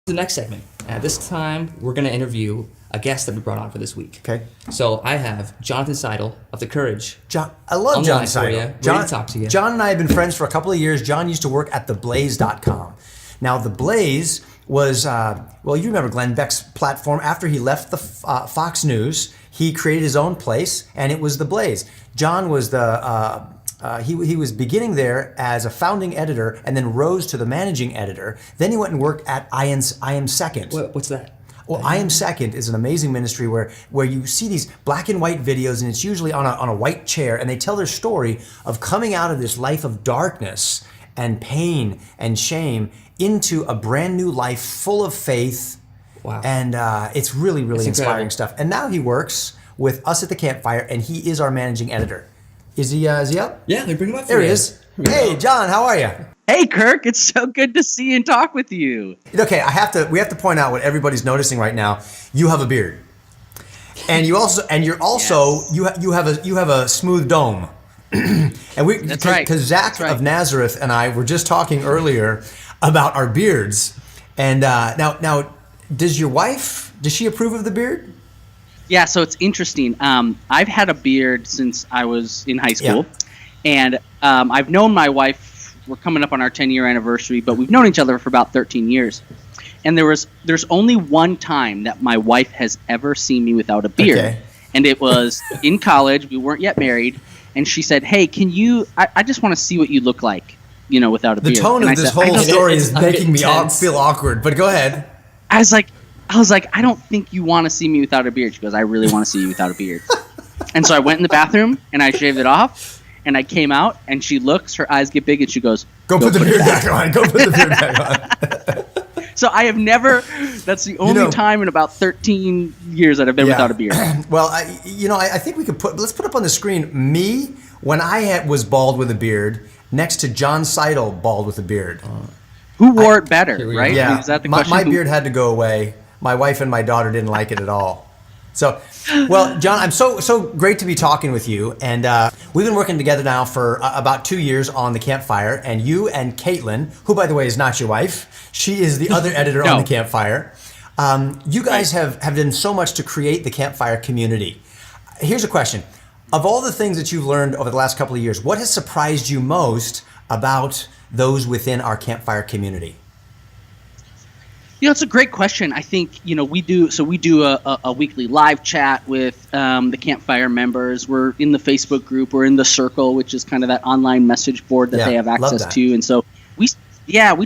The next segment. This time, we're going to interview a guest that we brought on for this week. Okay. So I have Jonathan Seidl of TheCourage. John, I love Jon Seidl. Ready to talk to you. John and I have been friends for a couple of years. John used to work at theblaze.com. Now, The Blaze was, well, you remember Glenn Beck's platform. After he left the Fox News, he created his own place, and it was The Blaze. John was he was beginning there as a founding editor and then rose to the managing editor. Then he went and worked at I Am Second. What's that? Well, I Am Second is an amazing ministry where you see these black and white videos, and it's usually on a white chair, and they tell their story of coming out of this life of darkness and pain and shame into a brand new life full of faith. Wow. And it's really, really inspiring incredible stuff. And now he works with us at the Campfire, and he is our managing editor. Is he up? Yeah, they bring him up. There he is. Hey, John, how are you? Hey, Kirk, it's so good to see and talk with you. Okay, we have to point out what everybody's noticing right now. You have a beard, and you have a smooth dome. And That's right. Because Zach of Nazareth and I were just talking earlier about our beards, and now does your wife? Does she approve of the beard? Yeah, so it's interesting. I've had a beard since I was in high school, and I've known my wife. We're coming up on our 10-year anniversary, but we've known each other for about 13 years. And there's only one time that my wife has ever seen me without a beard, and it was in college. We weren't yet married, and she said, "Hey, can you? I just want to see what you look like, without a beard." The tone of this whole story is making me feel awkward. But go ahead. I was like, I don't think you want to see me without a beard. She goes, I really want to see you without a beard. And so I went in the bathroom and I shaved it off and I came out and she looks, her eyes get big and she goes, Go put the beard back on. Go put the beard back on. So I have never, that's the only time in about 13 years that I've been without a beard. Well, I think let's put up on the screen me when I was bald with a beard next to Jon Seidl bald with a beard. Who wore it better, right? Yeah, I mean, is that the question? My beard had to go away. My wife and my daughter didn't like it at all. So, well, John, I'm so great to be talking with you. And we've been working together now for about 2 years on the Campfire. And you and Caitlin, who, by the way, is not your wife. She is the other editor on the Campfire. You guys have done so much to create the Campfire community. Here's a question. Of all the things that you've learned over the last couple of years, what has surprised you most about those within our Campfire community? It's a great question. I think, we do a weekly live chat with the Campfire members. We're in the Facebook group. We're in the Circle, which is kind of that online message board that they have access to. And so we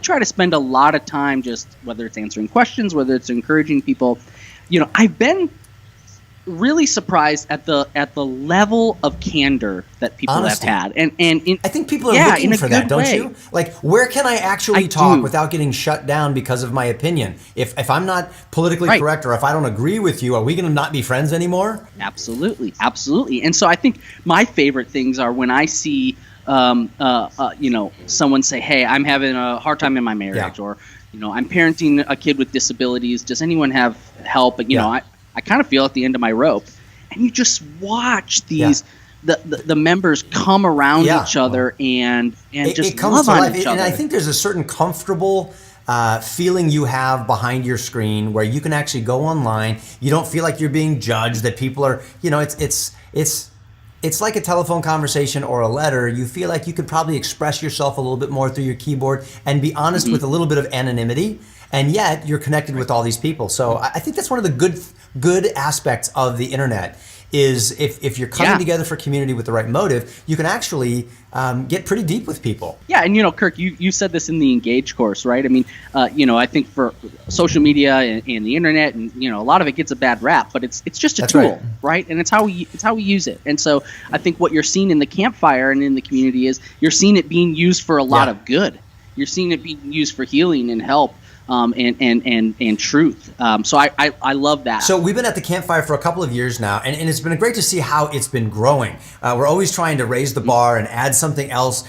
try to spend a lot of time just, whether it's answering questions, whether it's encouraging people. I've been really surprised at the level of candor that people have had, and I think people are looking for that, don't you? Like, where can I actually talk without getting shut down because of my opinion? If I'm not politically correct, or if I don't agree with you, are we going to not be friends anymore? Absolutely. And so I think my favorite things are when I see someone say, "Hey, I'm having a hard time in my marriage," or I'm parenting a kid with disabilities. Does anyone have help? And I kind of feel at the end of my rope, and you just watch these the members come around each other and just love on each other. And I think there's a certain comfortable feeling you have behind your screen where you can actually go online. You don't feel like you're being judged. That people are, it's like a telephone conversation or a letter. You feel like you could probably express yourself a little bit more through your keyboard and be honest with a little bit of anonymity. And yet you're connected with all these people. So I think that's one of the good aspects of the internet is if you're coming together for community with the right motive, you can actually get pretty deep with people. Yeah, and Kirk, you said this in the Engage course, right? I mean, I think for social media and the internet, and a lot of it gets a bad rap, but it's just a tool, right? And it's how we use it. And so I think what you're seeing in the Campfire and in the community is you're seeing it being used for a lot of good. You're seeing it being used for healing and help. And truth. So I love that. So we've been at the Campfire for a couple of years now, and it's been great to see how it's been growing. We're always trying to raise the bar and add something else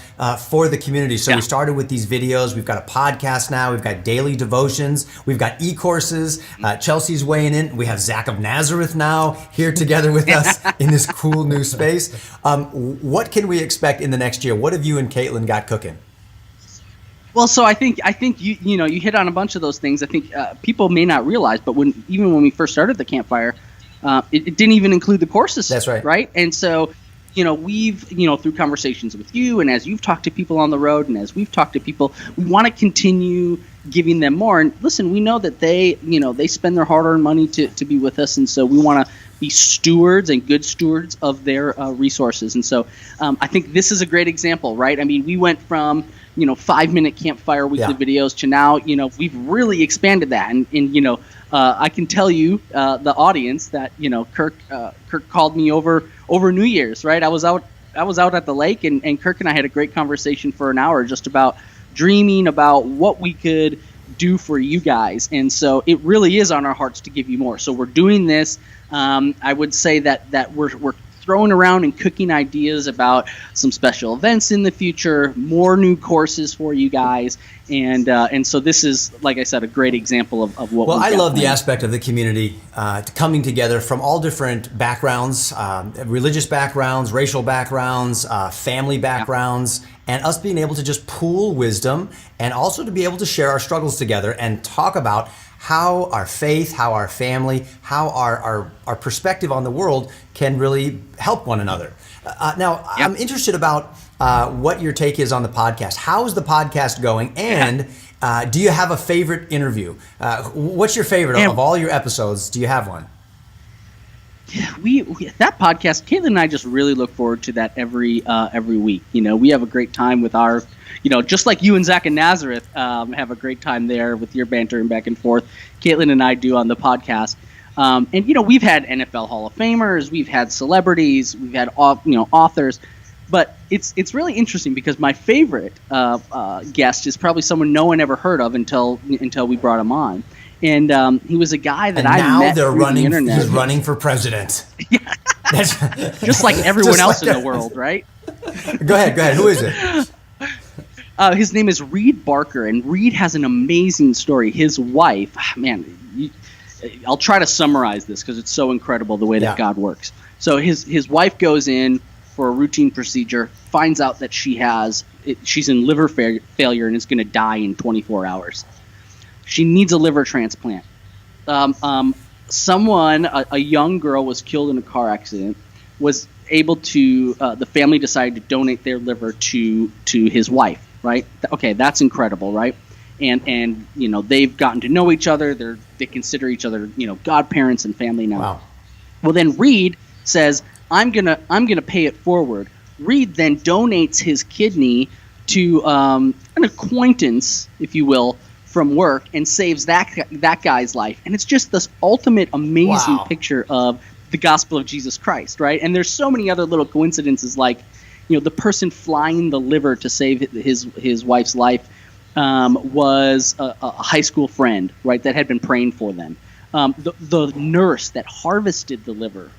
for the community. So we started with these videos. We've got a podcast now. We've got daily devotions. We've got e-courses. Chelsea's weighing in. We have Zach of Nazareth now here together with us in this cool new space. What can we expect in the next year? What have you and Caitlin got cooking? Well, so I think you hit on a bunch of those things. I think people may not realize, but when we first started the Campfire, it didn't even include the courses. That's right. Right, and so we've through conversations with you, and as you've talked to people on the road, and as we've talked to people, we want to continue giving them more. And listen, we know that they spend their hard-earned money to be with us, and so we want to be stewards and good stewards of their resources. And so I think this is a great example, right? I mean, we went from 5-minute Campfire weekly videos to now we've really expanded that, and I can tell you the audience that Kirk called me over New Year's, right? I was out at the lake, and Kirk and I had a great conversation for an hour just about dreaming about what we could do for you guys. And so it really is on our hearts to give you more. So we're doing this. I would say that we're throwing around and cooking ideas about some special events in the future, more new courses for you guys, and so this is, like I said, a great example of what. Well, I love the aspect of the community coming together from all different backgrounds, religious backgrounds, racial backgrounds, family backgrounds, and us being able to just pool wisdom, and also to be able to share our struggles together and talk about how our faith, how our family, how our perspective on the world can really help one another. Now, I'm interested about what your take is on the podcast. How is the podcast going? And do you have a favorite interview? What's your favorite of all your episodes? Do you have one? Yeah, we that podcast, Caitlin and I just really look forward to that every week. We have a great time with our, just like you and Zach and Nazareth have a great time there with your banter and back and forth. Caitlin and I do on the podcast. And we've had NFL Hall of Famers, we've had celebrities, we've had authors, but it's really interesting because my favorite guest is probably someone no one ever heard of until we brought him on. And he was a guy that I met through the internet. He's running for president. Yeah. Just like everyone else in the world, right? Go ahead. Who is it? His name is Reed Barker, and Reed has an amazing story. His wife, I'll try to summarize this because it's so incredible the way that God works. So his wife goes in for a routine procedure, finds out that she's in liver failure and is going to die in 24 hours. She needs a liver transplant. Someone, a young girl, was killed in a car accident. Was able to, the family decided to donate their liver to his wife. Right? Okay, that's incredible, right? And they've gotten to know each other. They consider each other godparents and family now. Wow. Well, then Reed says, I'm gonna pay it forward. Reed then donates his kidney to an acquaintance, if you will, from work, and saves that guy's life. And it's just this ultimate amazing picture of the gospel of Jesus Christ, right? And there's so many other little coincidences, like the person flying the liver to save his wife's life was a high school friend, right, that had been praying for them. The nurse that harvested the liver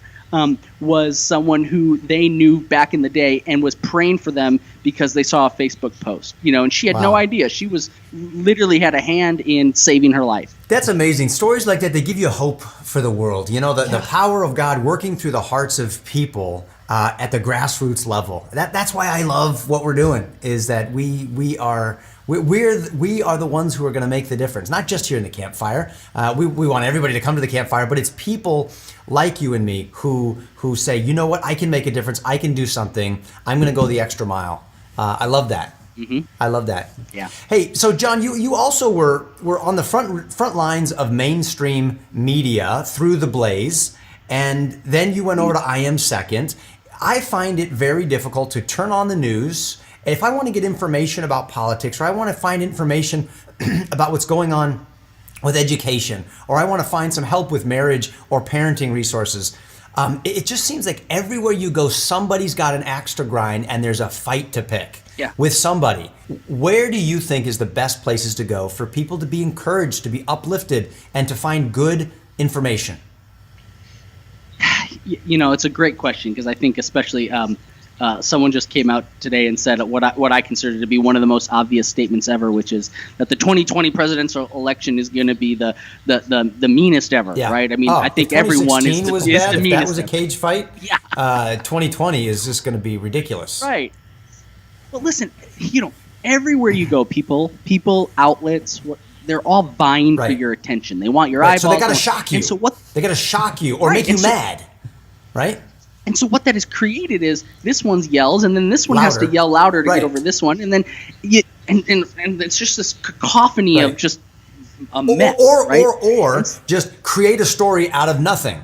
was someone who they knew back in the day and was praying for them because they saw a Facebook post, and she had no idea. She was literally had a hand in saving her life. That's amazing. Stories like that, they give you hope for the world. The power of God working through the hearts of people at the grassroots level. That's why I love what we're doing, is that we are the ones who are going to make the difference, not just here in the Campfire. We want everybody to come to the Campfire, but it's people like you and me who say, you know what, I can make a difference. I can do something. I'm going to go the extra mile. I love that. Mm-hmm. I love that. Yeah. Hey, so Jon, you also were on the front lines of mainstream media through The Blaze, and then you went over to I Am Second. I find it very difficult to turn on the news. If I want to get information about politics, or I want to find information about what's going on with education, or I want to find some help with marriage or parenting resources, it just seems like everywhere you go, somebody's got an axe to grind and there's a fight to pick with somebody. Where do you think is the best places to go for people to be encouraged, to be uplifted, and to find good information? It's a great question, because I think especially someone just came out today and said what I consider to be one of the most obvious statements ever, which is that the 2020 presidential election is going to be the meanest ever, right? I mean, I think everyone is the meanest. If that was a cage fight, 2020 is just going to be ridiculous. Right. Well, listen, everywhere you go, people, outlets, they're all vying for your attention. They want your eyeballs. So they got to shock you. And so what? They got to shock you or make you mad, right? And so what that has created is this one yells, and then this one has to yell louder to get over this one, and then and it's just this cacophony of just a mess, or just create a story out of nothing.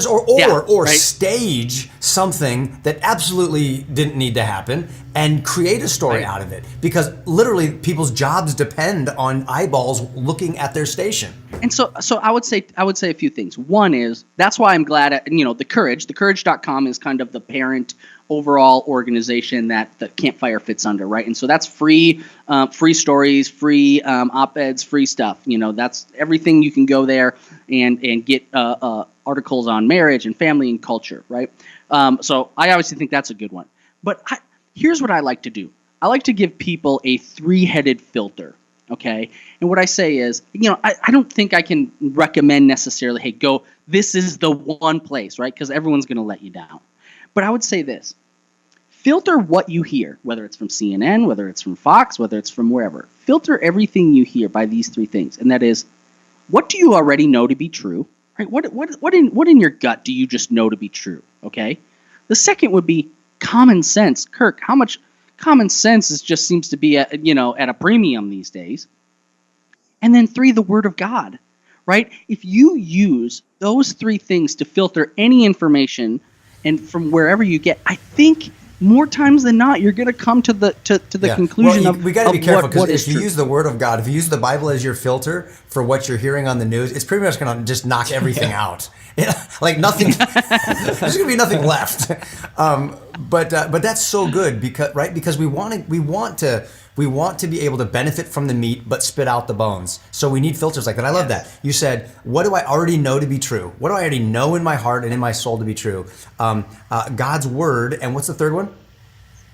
Or stage something that absolutely didn't need to happen and create a story out of it, because literally people's jobs depend on eyeballs looking at their station. And so I would say a few things. One is, that's why I'm glad at, TheCourage.com is kind of the parent overall organization that the Campfire fits under, right? And so that's free stories, free op-eds, free stuff. That's everything. You can go there and get articles on marriage and family and culture, right? So I obviously think that's a good one. But here's what I like to do. I like to give people a three-headed filter, okay? And what I say is, I don't think I can recommend necessarily, hey, go, this is the one place, right? Because everyone's going to let you down. But I would say this. Filter what you hear, whether it's from CNN, whether it's from Fox, whether it's from wherever. Filter everything you hear by these three things. And that is, what do you already know to be true? Right? What in your gut do you just know to be true? Okay. The second would be common sense. Kirk, how much common sense just seems to be at a premium these days. And then three, the Word of God. Right? If you use those three things to filter any information, and from wherever you get, I think more times than not, you're going to come to the conclusion of we got to be careful, because if you true. use the Word of God, if you use the Bible as your filter for what you're hearing on the news, it's pretty much going to just knock everything out. Like nothing. There's going to be nothing left. But that's so good because we want to be able to benefit from the meat but spit out the bones. So we need filters like that. I love that. You said, what do I already know to be true? What do I already know in my heart and in my soul to be true? God's Word, and what's the third one?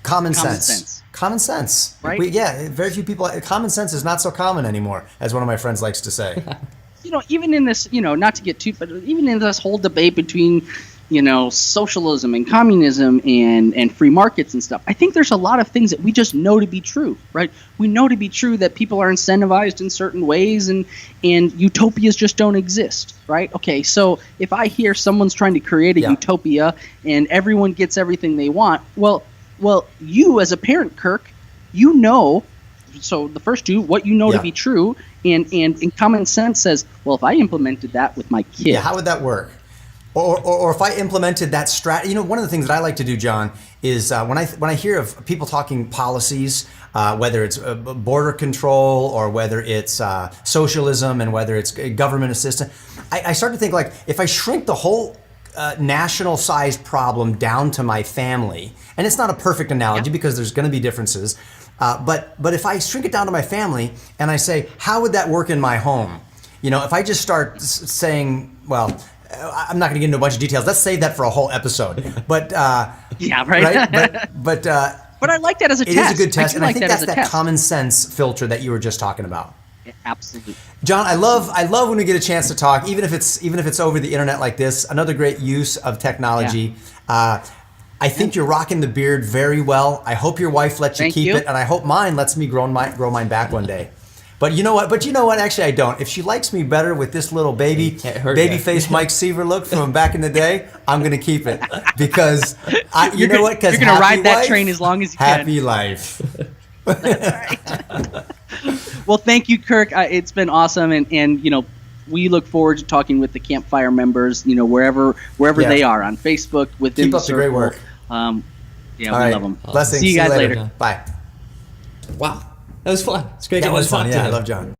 Common sense. Common sense. Right? Very few people. Common sense is not so common anymore, as one of my friends likes to say. Even in this, not to get too, but even in this whole debate between, socialism and communism and free markets and stuff, I think there's a lot of things that we just know to be true, right? We know to be true that people are incentivized in certain ways and utopias just don't exist, right? Okay, so if I hear someone's trying to create a utopia and everyone gets everything they want, well, you as a parent, Kirk, so the first two, what you know to be true, and common sense says, well, if I implemented that with my kid, how would that work? Or if I implemented that strategy, one of the things that I like to do, John, is when I hear of people talking policies, whether it's border control or whether it's socialism and whether it's government assistance, I start to think, like, if I shrink the whole national-sized problem down to my family, and it's not a perfect analogy because there's going to be differences, but if I shrink it down to my family and I say, how would that work in my home? If I just start saying, well, I'm not going to get into a bunch of details. Let's save that for a whole episode. But right? But I like that as a test. It is a good test, and I think that's that test. common sense filter that you were just talking about. Yeah, absolutely. John, I love when we get a chance to talk, even if it's over the internet like this. Another great use of technology. Yeah. I think you're rocking the beard very well. I hope your wife lets you keep it, and I hope mine lets me grow mine back one day. But you know what? Actually, I don't. If she likes me better with this little baby face Mike Seaver look from back in the day, I'm going to keep it because you know what? Because you're going to ride that train as long as you can. Happy life. Well, thank you, Kirk. It's been awesome, and we look forward to talking with the Campfire members. Wherever they are on Facebook, within the circle. Keep up the great work. We love them. Blessings. See you guys later. Bye. Wow. That was fun. It's great. That was fun. Yeah, I love John.